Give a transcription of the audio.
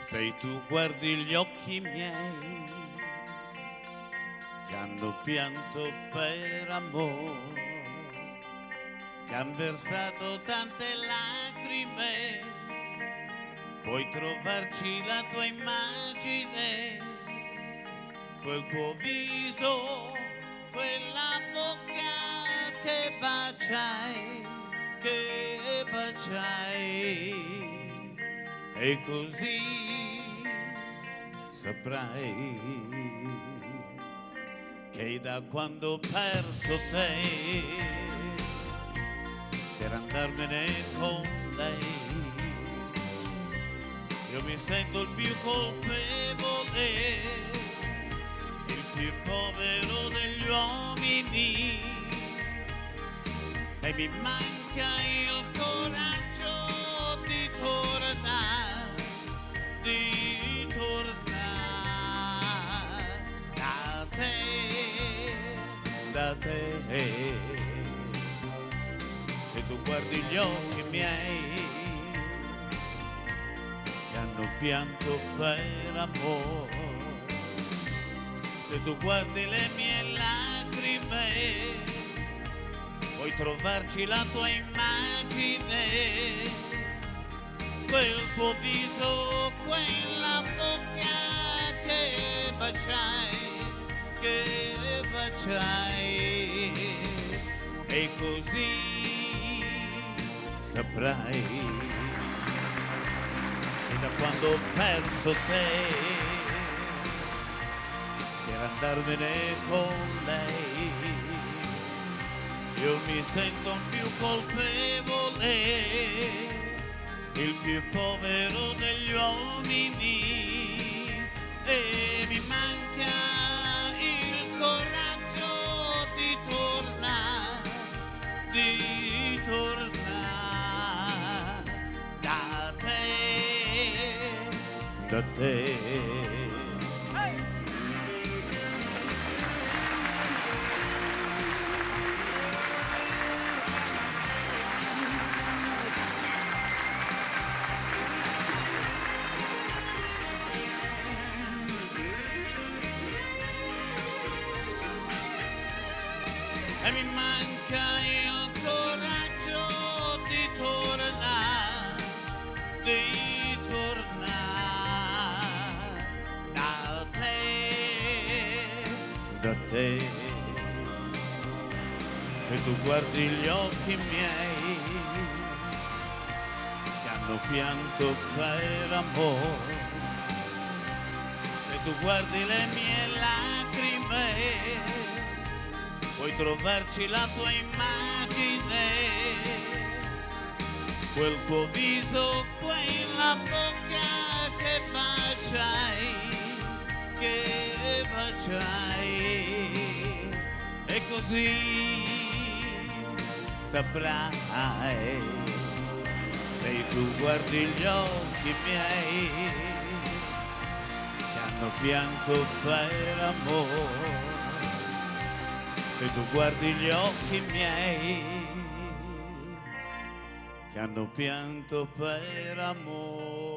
Se tu guardi gli occhi miei che hanno pianto per amore, che han versato tante lacrime, puoi trovarci la tua immagine, quel tuo viso, quella bocca che baciai, e così saprai che da quando ho perso te per andarmene con lei io mi sento il più colpevole, il più povero degli uomini, e mi manca il coraggio di tornare da te. Se tu guardi gli occhi miei che hanno pianto per amore, se tu guardi le mie lacrime, puoi trovarci la tua immagine, quel tuo viso, quella bocca che baciai, e così saprai che da quando ho perso te per andarmene con lei io mi sento più colpevole, il più povero degli uomini, e mi manca il coraggio di tornare da te. E mi manca il coraggio di tornare da te. Se tu guardi gli occhi miei che hanno pianto per amore, se tu guardi le mie lacrime, puoi trovarci la tua immagine, quel tuo viso, quella bocca che baciai, e così saprai, se tu guardi gli occhi miei che hanno pianto per amore, se tu guardi gli occhi miei che hanno pianto per amore.